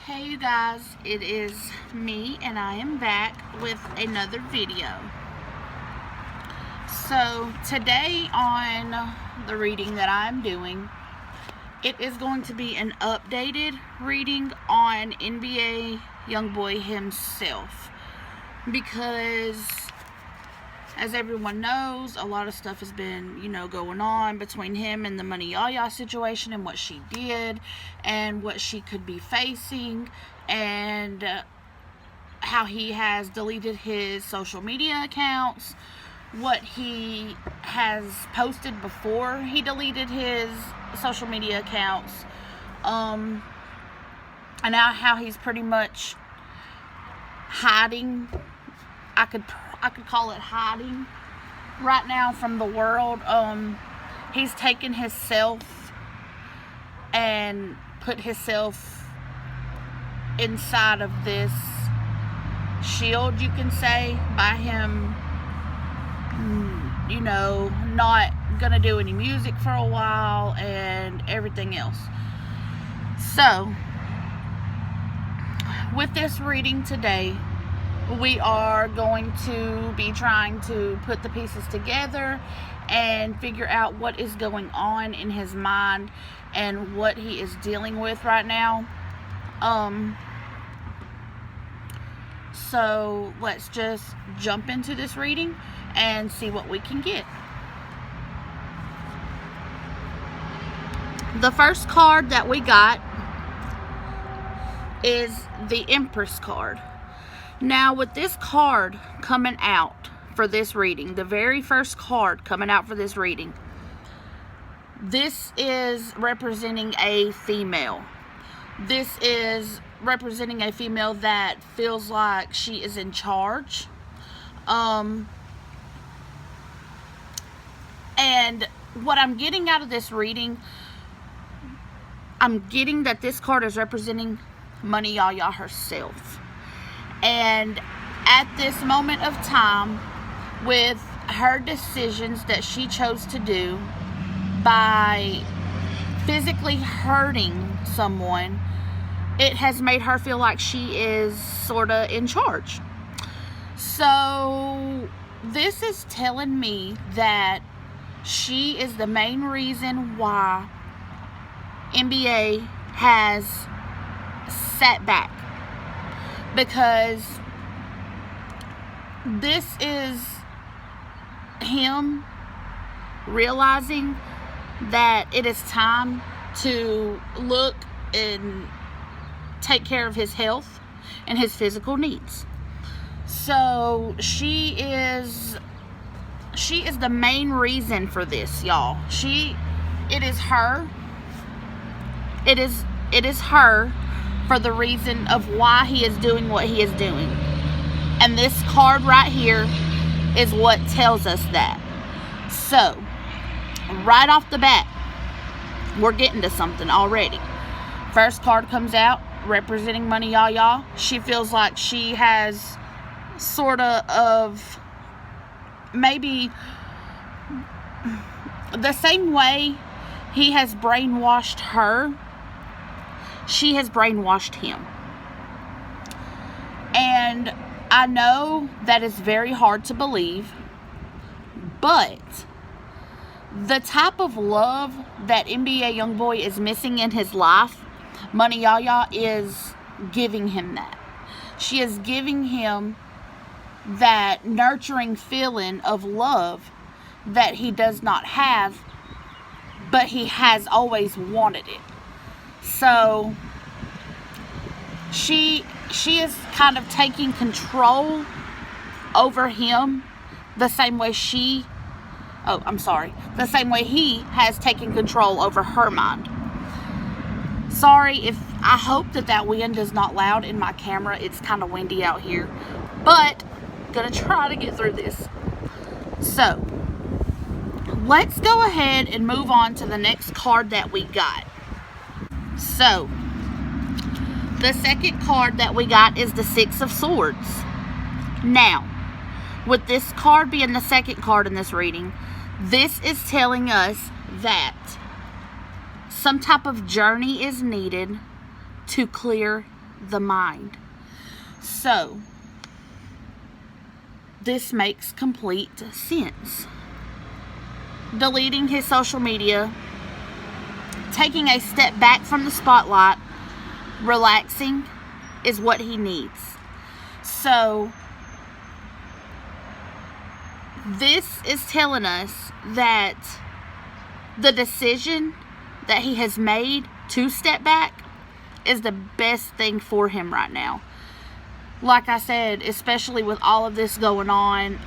Hey you guys, it is me and I am back with another video. So today on the reading that I'm doing, it is going to be an updated reading on NBA YOUNGBOY himself, because as everyone knows, a lot of stuff has been, going on between him and the Money Yaya situation and what she did and what she could be facing, and how he has deleted his social media accounts, what he has posted before he deleted his social media accounts, and now how he's pretty much hiding. I could call it hiding right now from the world. He's taken himself and put himself inside of this shield, you can say, by him, not gonna do any music for a while and everything else. So, with this reading today, we are going to be trying to put the pieces together and figure out what is going on in his mind and what he is dealing with right now. So let's just jump into this reading and see what we can get. The first card that we got is the Empress card. Now, with this card coming out for this reading, the very first card coming out for this reading, this is representing a female. This is representing a female that feels like she is in charge. And what I'm getting out of this reading, I'm getting that this card is representing Money Yaya herself. And at this moment of time, with her decisions that she chose to do by physically hurting someone, it has made her feel like she is sort of in charge. So this is telling me that she is the main reason why NBA has sat back. Because this is him realizing that it is time to look and take care of his health and his physical needs. So she is the main reason for this, y'all. It is her for the reason of why he is doing what he is doing. And this card right here is what tells us that. So, right off the bat, we're getting to something already. First card comes out representing Money Yaya. She feels like she has sort of maybe the same way he has brainwashed her, she has brainwashed him. And I know that is very hard to believe, but the type of love that NBA YOUNGBOY is missing in his life, Money Yaya is giving him that. She is giving him that nurturing feeling of love that he does not have, but he has always wanted it. So she is kind of taking control over him the same way he has taken control over her mind. Sorry if I hope that wind is not loud in my camera. It's kind of windy out here, but gonna try to get through this. So let's go ahead and move on to the next card that we got. So the second card that we got is the Six of Swords. Now, with this card being the second card in this reading, this is telling us that some type of journey is needed to clear the mind. So, this makes complete sense. Deleting his social media, taking a step back from the spotlight, relaxing is what he needs. So, this is telling us that the decision that he has made to step back is the best thing for him right now. Like I said, especially with all of this going on,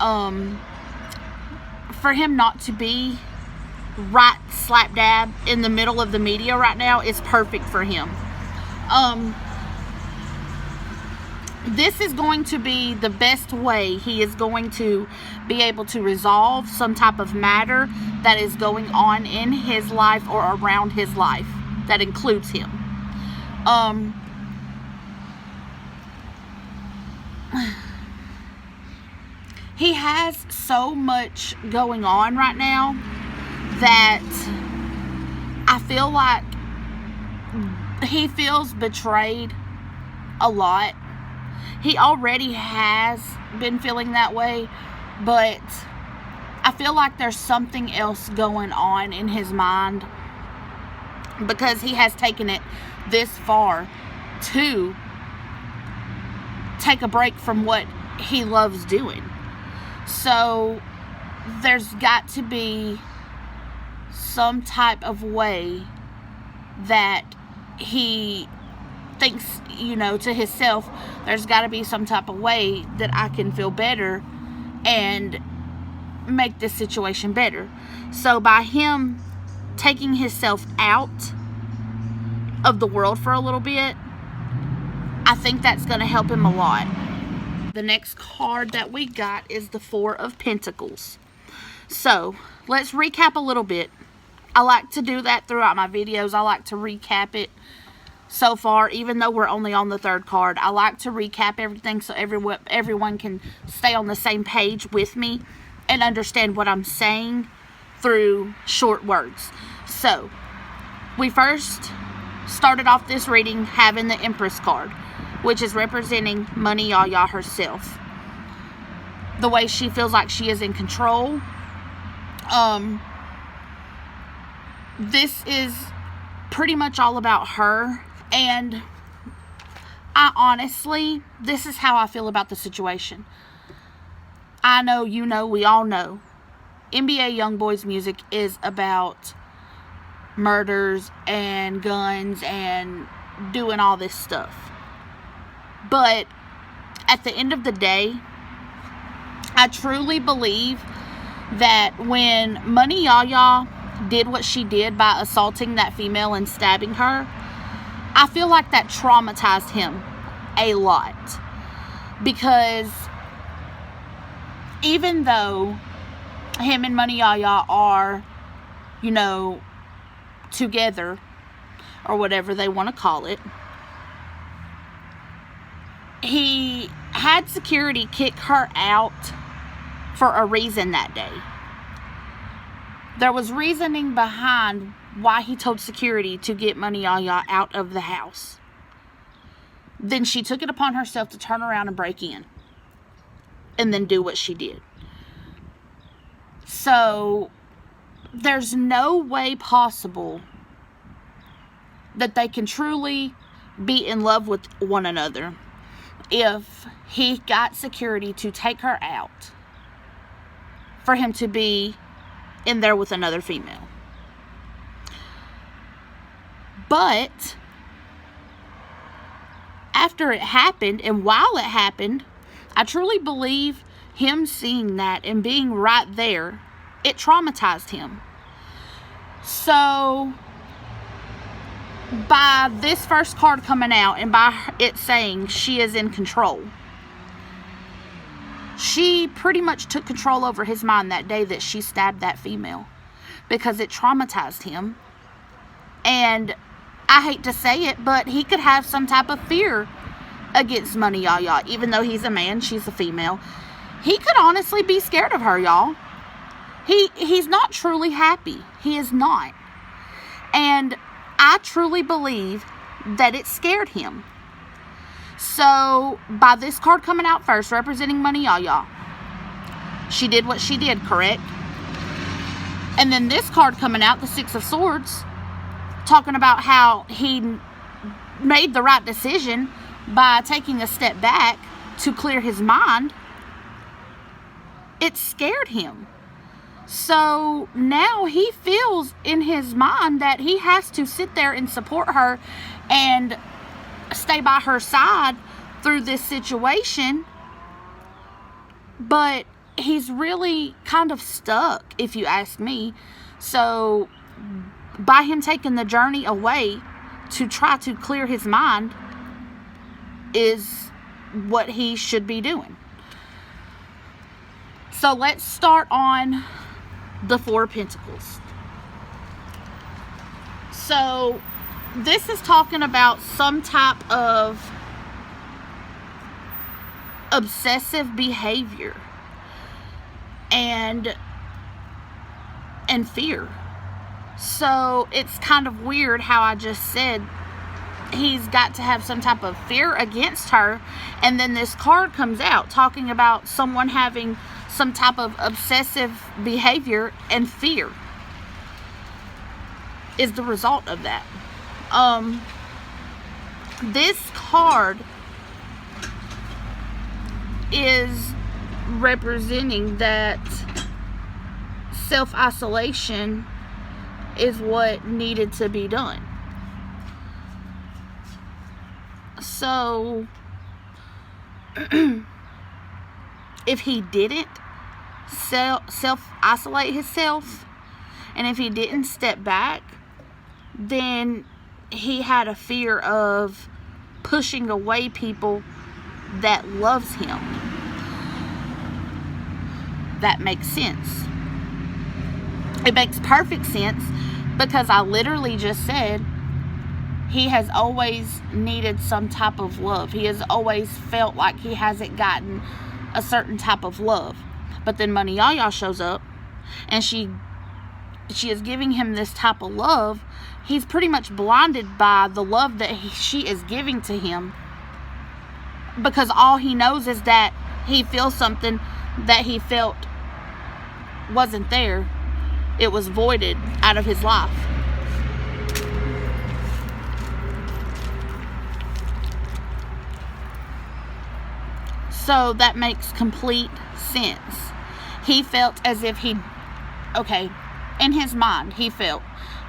for him not to be right slap dab in the middle of the media right now is perfect for him. This is going to be the best way he is going to be able to resolve some type of matter that is going on in his life or around his life that includes him. He has so much going on right now that I feel like he feels betrayed a lot. He already has been feeling that way, but I feel like there's something else going on in his mind because he has taken it this far to take a break from what he loves doing. So there's got to be some type of way that he thinks, to himself, there's got to be some type of way that I can feel better and make this situation better. So by him taking himself out of the world for a little bit, I think that's going to help him a lot. The next card that we got is the Four of Pentacles. So let's recap a little bit. I like to do that throughout my videos. I like to recap it so far, even though we're only on the third card. I like to recap everything so everyone can stay on the same page with me and understand what I'm saying through short words. So, we first started off this reading having the Empress card, which is representing Money Yaya herself. The way she feels like she is in control. This is pretty much all about her. And I honestly, this is how I feel about the situation. I know, we all know. NBA YoungBoy's music is about murders and guns and doing all this stuff. But at the end of the day, I truly believe that when Money Yaya did what she did by assaulting that female and stabbing her, I feel like that traumatized him a lot. Because even though him and Money Yaya are, together, or whatever they want to call it, he had security kick her out for a reason that day. There was reasoning behind why he told security to get Money Yaya out of the house. Then she took it upon herself to turn around and break in. And then do what she did. So, there's no way possible that they can truly be in love with one another if he got security to take her out for him to be in there with another female. But after it happened and while it happened, I truly believe him seeing that and being right there, it traumatized him. So by this first card coming out and by it saying she is in control, she pretty much took control over his mind that day that she stabbed that female, because it traumatized him. And I hate to say it, but he could have some type of fear against Money Yaya. Even though he's a man, she's a female. He could honestly be scared of her, y'all. He's not truly happy. He is not. And I truly believe that it scared him. So, by this card coming out first, representing money, y'all, she did what she did, correct? And then this card coming out, the Six of Swords, talking about how he made the right decision by taking a step back to clear his mind. It scared him. So now he feels in his mind that he has to sit there and support her and stay by her side through this situation. But he's really kind of stuck, if you ask me. So by him taking the journey away to try to clear his mind is what he should be doing. So let's start on the Four of Pentacles. So this is talking about some type of obsessive behavior and fear. So it's kind of weird how I just said he's got to have some type of fear against her, and then this card comes out talking about someone having some type of obsessive behavior, and fear is the result of that. This card is representing that self-isolation is what needed to be done. So if he didn't self-isolate himself, and if he didn't step back, then he had a fear of pushing away people that loves him. That makes sense. It makes perfect sense, because I literally just said he has always needed some type of love. He has always felt like he hasn't gotten a certain type of love. But then Money Yaya shows up, and she is giving him this type of love. He's pretty much blinded by the love that she is giving to him, because all he knows is that he feels something that he felt wasn't there. It was voided out of his life. So that makes complete sense. He felt as if in his mind, he felt,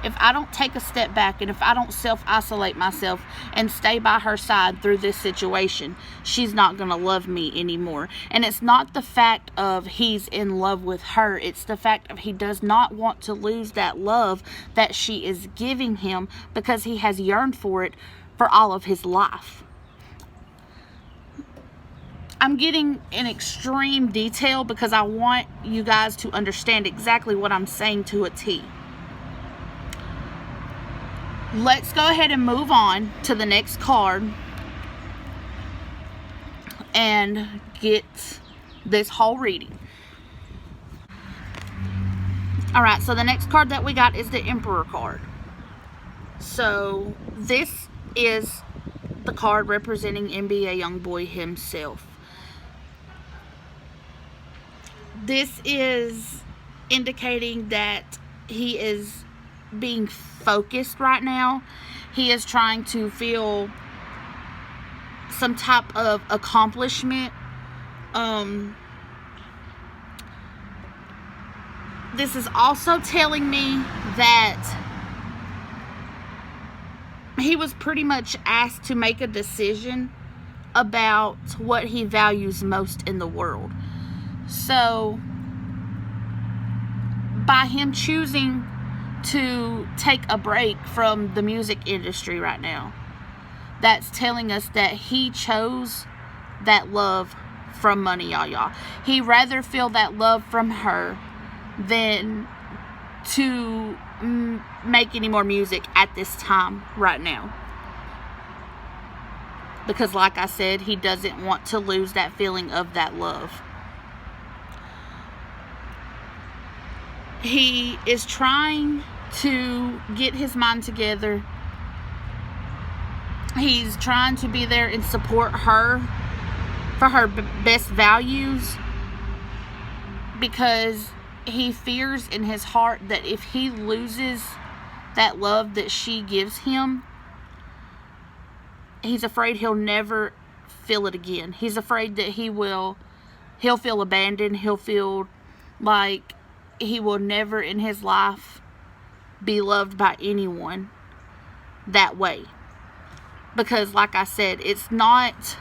if I don't take a step back and if I don't self-isolate myself and stay by her side through this situation, she's not going to love me anymore. And it's not the fact of he's in love with her. It's the fact of he does not want to lose that love that she is giving him, because he has yearned for it for all of his life. I'm getting in extreme detail because I want you guys to understand exactly what I'm saying to a T. Let's go ahead and move on to the next card and get this whole reading. Alright, so the next card that we got is the Emperor card. So this is the card representing NBA YOUNGBOY himself. This is indicating that he is being focused right now. He is trying to feel some type of accomplishment. This is also telling me that he was pretty much asked to make a decision about what he values most in the world. So by him choosing to take a break from the music industry right now, that's telling us that he chose that love from Money Yaya. He rather feel that love from her than to make any more music at this time right now, because like I said, he doesn't want to lose that feeling of that love. He is trying to get his mind together He's trying to be there and support her for her best values, because he fears in his heart that if he loses that love that she gives him, he's afraid he'll never feel it again. He's afraid that he'll feel abandoned. He'll feel like he will never in his life be loved by anyone that way. Because like I said, it's not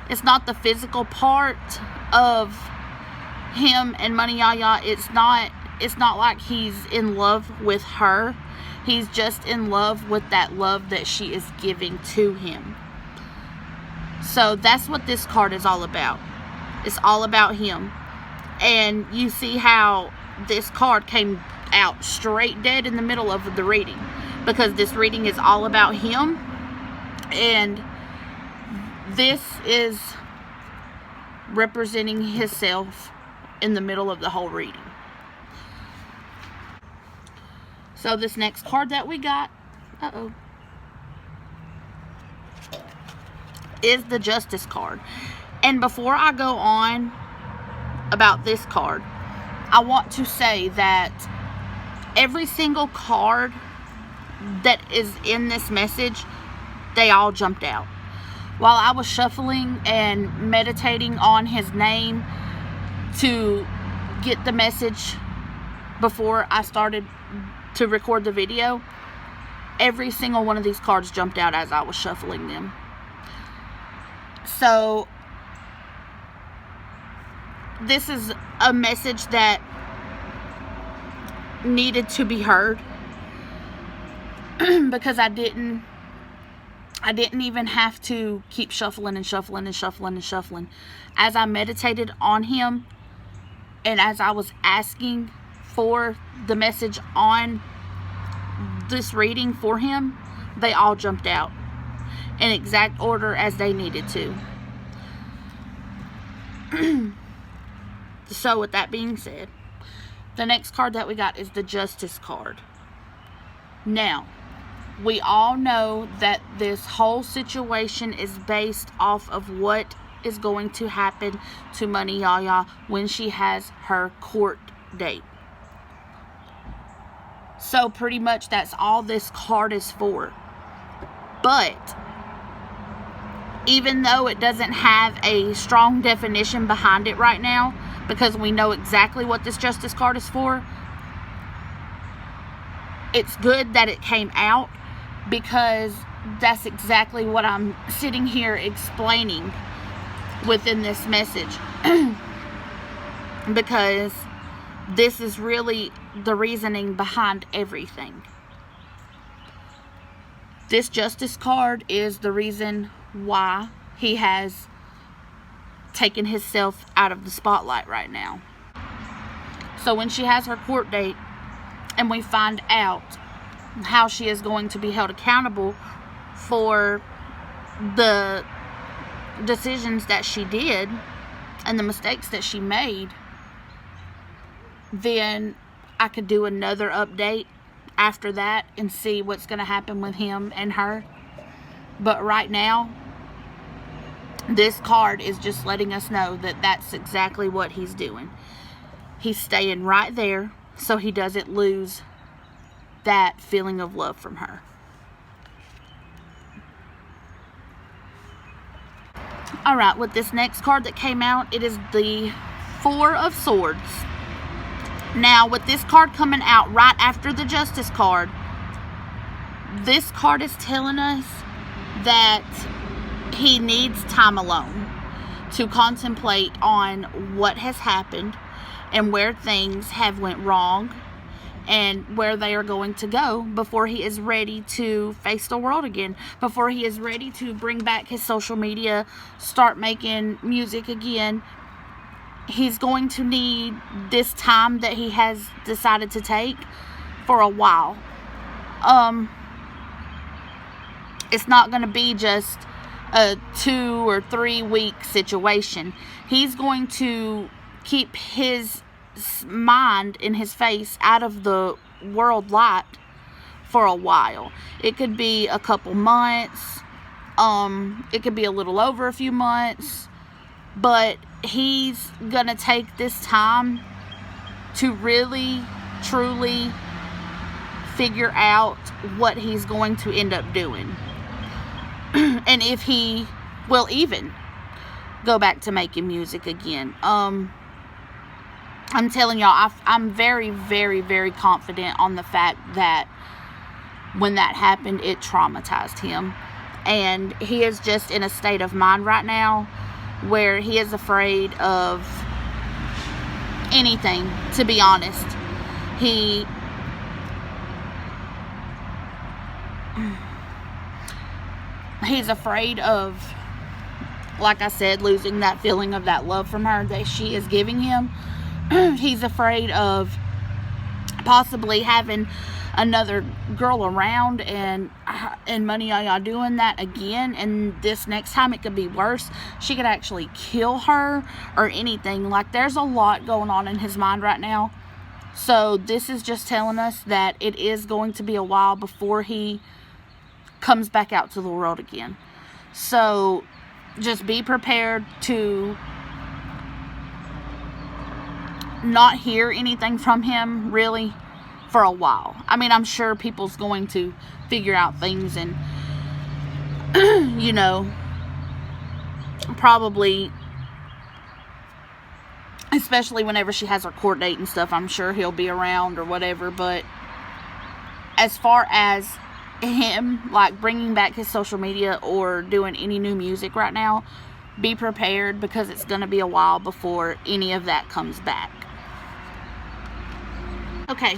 the physical part of him and Money Yaya. It's not like he's in love with her. He's just in love with that love that she is giving to him. So that's what this card is all about. It's all about him. And you see how this card came out straight dead in the middle of the reading, because this reading is all about him. And this is representing himself in the middle of the whole reading. So this next card that we got, is the Justice card. And before I go on about this card, I want to say that every single card that is in this message, they all jumped out. While I was shuffling and meditating on his name to get the message before I started to record the video, every single one of these cards jumped out as I was shuffling them. So this is a message that needed to be heard, because I didn't even have to keep shuffling and shuffling and shuffling and shuffling. As I meditated on him and as I was asking for the message on this reading for him, they all jumped out in exact order as they needed to. So with that being said, the next card that we got is the Justice card. Now, we all know that this whole situation is based off of what is going to happen to Money Yaya when she has her court date. So pretty much that's all this card is for. But even though it doesn't have a strong definition behind it right now, because we know exactly what this Justice card is for, it's good that it came out, because that's exactly what I'm sitting here explaining within this message. Because this is really the reasoning behind everything. This Justice card is the reason why he has taken himself out of the spotlight right now. So when she has her court date and we find out how she is going to be held accountable for the decisions that she did and the mistakes that she made, then I could do another update after that and see what's going to happen with him and her. But right now, this card is just letting us know that that's exactly what he's doing. He's staying right there so he doesn't lose that feeling of love from her. Alright, with this next card that came out, it is the Four of Swords. Now, with this card coming out right after the Justice card, this card is telling us that he needs time alone to contemplate on what has happened and where things have went wrong and where they are going to go before he is ready to face the world again, before he is ready to bring back his social media, start making music again. He's going to need this time that he has decided to take for a while. It's not going to be just a 2 or 3 week situation. He's going to keep his mind in his face out of the world light for a while. It could be a couple months, It could be a little over a few months, but he's gonna take this time to really, truly figure out what he's going to end up doing. And if he will even go back to making music again. I'm telling y'all, I'm very, very, very confident on the fact that when that happened, it traumatized him. And he is just in a state of mind right now where he is afraid of anything, to be honest. He's afraid of, like I said, losing that feeling of that love from her that she is giving him. He's afraid of possibly having another girl around and money, are y'all doing that again? And this next time it could be worse. She could actually kill her or anything. Like, there's a lot going on in his mind right now. So this is just telling us that it is going to be a while before he comes back out to the world again. So just be prepared to not hear anything from him really for a while. I mean, I'm sure people's going to figure out things and you know, probably, especially whenever she has her court date and stuff, I'm sure he'll be around or whatever. But as far as him like bringing back his social media or doing any new music right now, be prepared, because it's going to be a while before any of that comes back. Okay,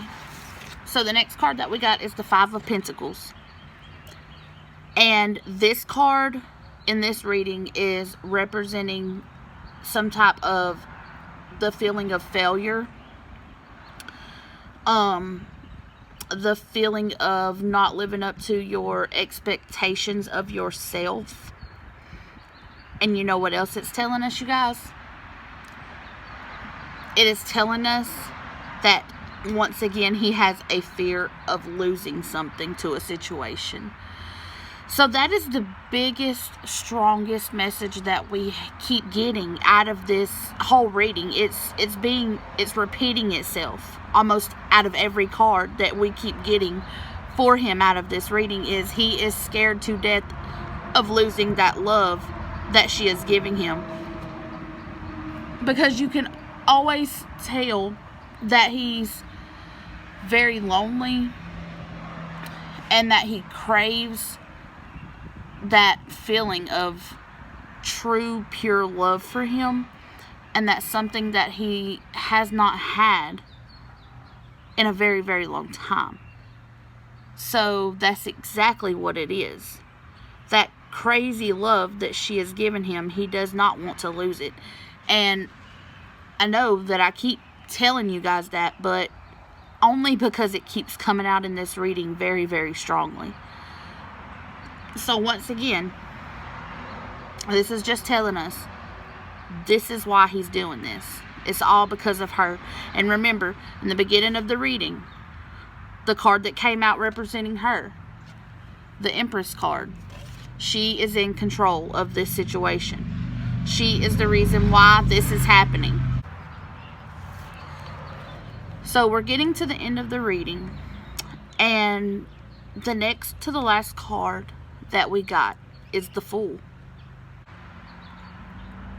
so the next card that we got is the Five of Pentacles. And this card in this reading is representing some type of the feeling of failure. The feeling of not living up to your expectations of yourself. And you know what else it's telling us, you guys? It is telling us that once again he has a fear of losing something to a situation. So that is the biggest, strongest message that we keep getting out of this whole reading. It's repeating itself almost out of every card that we keep getting for him out of this reading. Is he is scared to death of losing that love that she is giving him. Because you can always tell that he's very lonely and that he craves that feeling of true, pure love for him, and that's something that he has not had in a very, very long time. So that's exactly what it is. That crazy love that she has given him, he does not want to lose it. And I know that I keep telling you guys that, but only because it keeps coming out in this reading very, very strongly. So once again, this is just telling us this is why he's doing this. It's all because of her. And remember, in the beginning of the reading, the card that came out representing her, the Empress card, she is in control of this situation. She is the reason why this is happening. So we're getting to the end of the reading, and the next to the last card that we got is the Fool.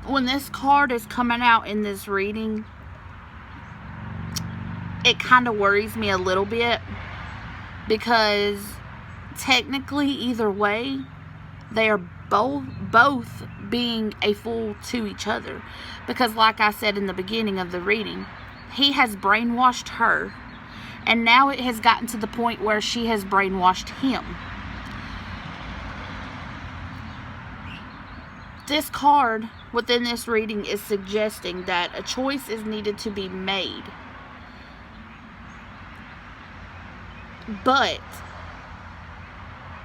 When this card is coming out in this reading, it kind of worries me a little bit, because technically either way they are both being a fool to each other. Because like I said in the beginning of the reading, he has brainwashed her, and now it has gotten to the point where she has brainwashed him. This card within this reading is suggesting that a choice is needed to be made. But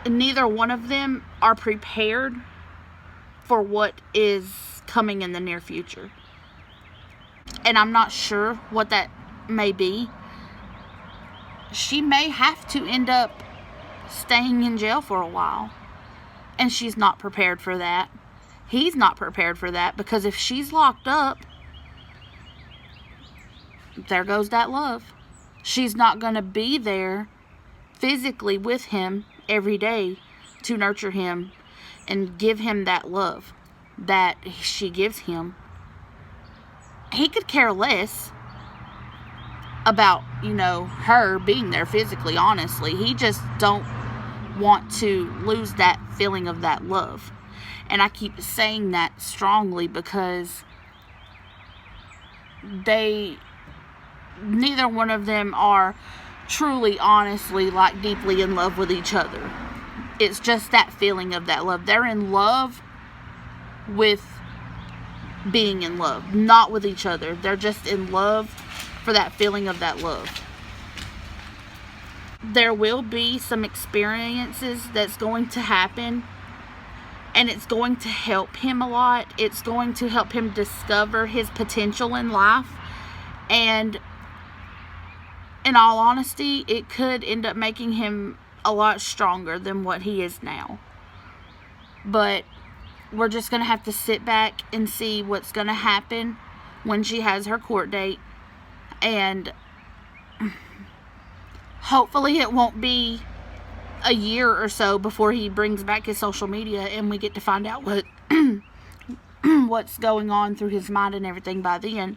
neither one of them are prepared for what is coming in the near future. And I'm not sure what that may be. She may have to end up staying in jail for a while. And she's not prepared for that. He's not prepared for that, because if she's locked up, there goes that love. She's not going to be there physically with him every day to nurture him and give him that love that she gives him. He could care less about, her being there physically, honestly. He just don't want to lose that feeling of that love. And I keep saying that strongly because neither one of them are truly, honestly, like, deeply in love with each other. It's just that feeling of that love. They're in love with being in love, not with each other. They're just in love for that feeling of that love. There will be some experiences that's going to happen, and it's going to help him a lot. It's going to help him discover his potential in life. And in all honesty, it could end up making him a lot stronger than what he is now. But we're just going to have to sit back and see what's going to happen when she has her court date. And hopefully it won't be a year or so before he brings back his social media and we get to find out what's going on through his mind and everything by then.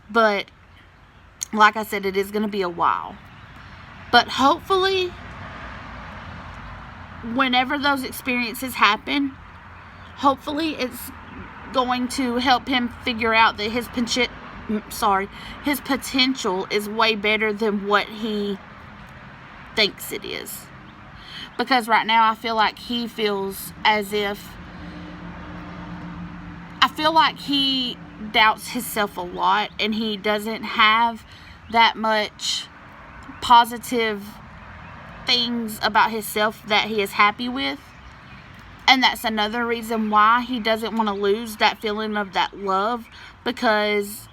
But like I said, it is going to be a while. But hopefully, whenever those experiences happen, hopefully it's going to help him figure out that his potential is way better than what he thinks it is. Because right now I feel like he feels as if, he doubts himself a lot, and he doesn't have that much positive things about himself that he is happy with. And that's another reason why he doesn't want to lose that feeling of that love, because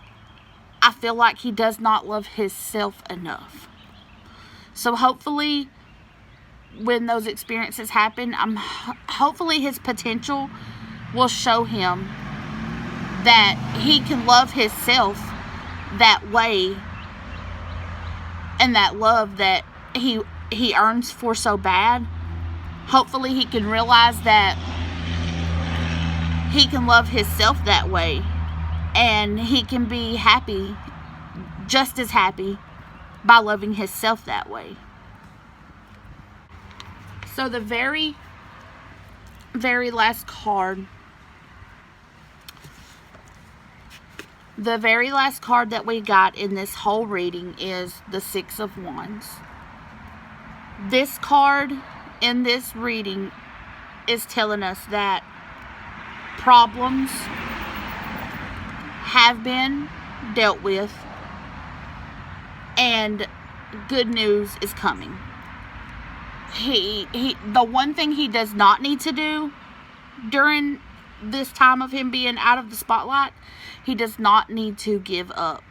I feel like he does not love himself enough. So hopefully when those experiences happen, hopefully his potential will show him that he can love himself that way, and that love that he earns for so bad. Hopefully he can realize that he can love himself that way, and he can be happy, just as happy, by loving himself that way. So the very, very last card, that we got in this whole reading is the Six of Wands. This card in this reading is telling us that problems have been dealt with and good news is coming. The one thing he does not need to do during this time of him being out of the spotlight, he does not need to give up.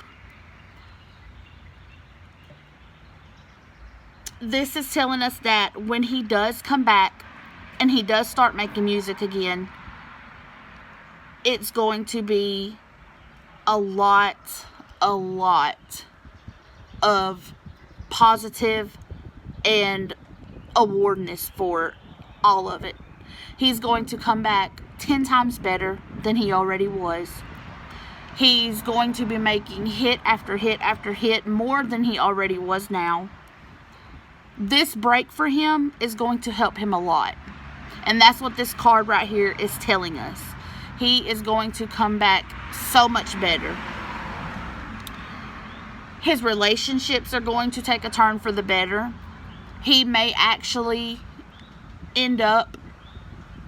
This is telling us that when he does come back and he does start making music again, it's going to be a lot of positive and awardness for all of it. He's going to come back 10 times better than he already was. He's going to be making hit after hit after hit, more than he already was now. This break for him is going to help him a lot. And that's what this card right here is telling us. He is going to come back so much better. His relationships are going to take a turn for the better. He may actually end up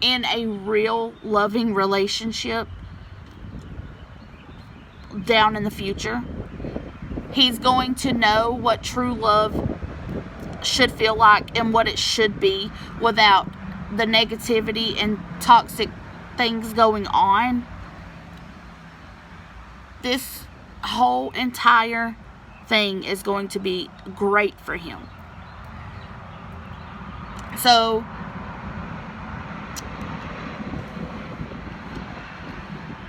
in a real loving relationship down in the future. He's going to know what true love should feel like and what it should be without the negativity and toxic things going on. This whole entire thing is going to be great for him. So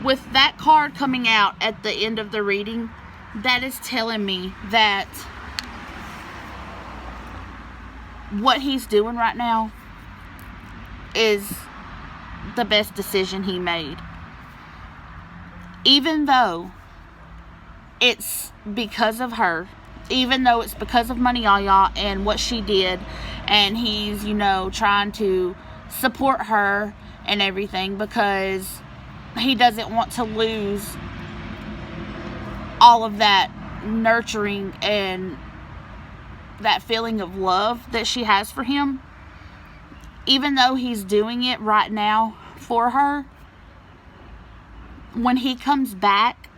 with that card coming out at the end of the reading, that is telling me that what he's doing right now is the best decision he made. Even though it's because of her, even though it's because of Money Yaya and what she did, and he's, you know, trying to support her and everything, because he doesn't want to lose all of that nurturing and that feeling of love that she has for him. Even though he's doing it right now for her, when he comes back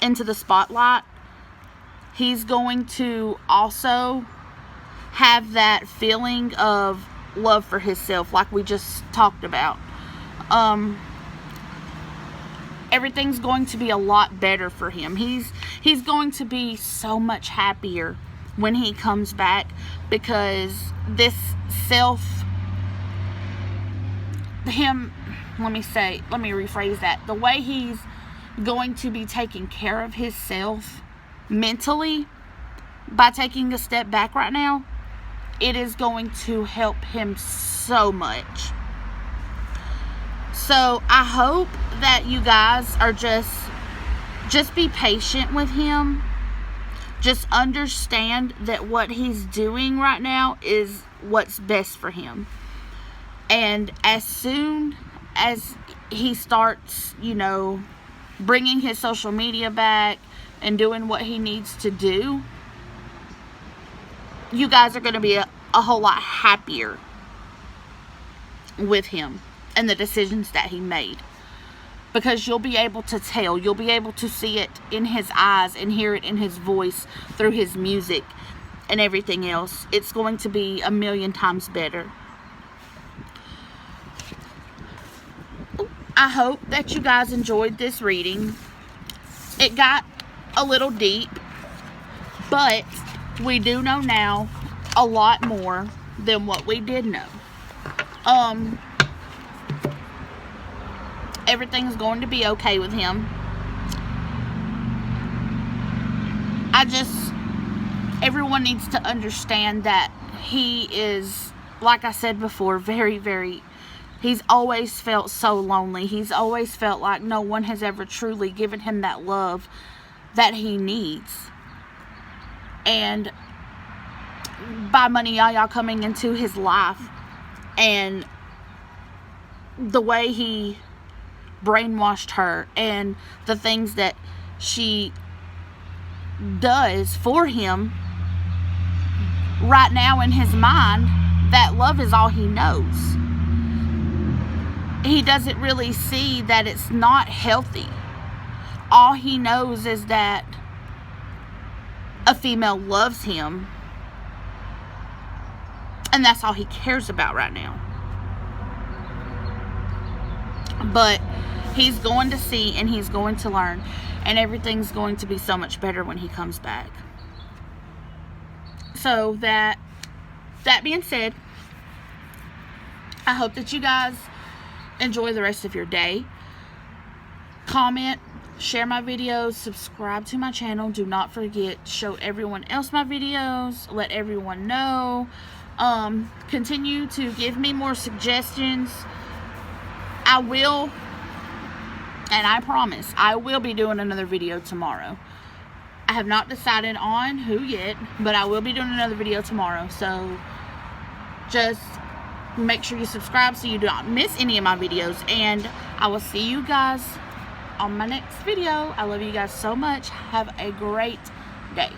into the spotlight, he's going to also have that feeling of love for himself, like we just talked about. Everything's going to be a lot better for him. He's going to be so much happier when he comes back, because this let me rephrase that. The way he's going to be taking care of himself mentally by taking a step back right now, it is going to help him so much. So I hope that you guys are just be patient with him. Just understand that what he's doing right now is what's best for him. And as soon as he starts, you know, bringing his social media back and doing what he needs to do, you guys are going to be a whole lot happier with him and the decisions that he made. Because you'll be able to tell, you'll be able to see it in his eyes and hear it in his voice through his music and everything else. It's going to be a million times better. I hope that you guys enjoyed this reading. It got a little deep, but we do know now a lot more than what we did know. Everything's going to be okay with him. Everyone needs to understand that he is, like I said before, he's always felt so lonely. He's always felt like no one has ever truly given him that love that he needs. And by Money Yaya coming into his life and the way he brainwashed her and the things that she does for him, right now in his mind, that love is all he knows. He doesn't really see that it's not healthy. All he knows is that a female loves him, and that's all he cares about right now. But he's going to see and he's going to learn, and everything's going to be so much better when he comes back. So that being said, I hope that you guys enjoy the rest of your day. Comment, share my videos, subscribe to my channel. Do not forget, show everyone else my videos, let everyone know. Continue to give me more suggestions. I will, and I promise, I will be doing another video tomorrow. I have not decided on who yet, but I will be doing another video tomorrow. So just make sure you subscribe so you do not miss any of my videos. And I will see you guys on my next video. I love you guys so much. Have a great day.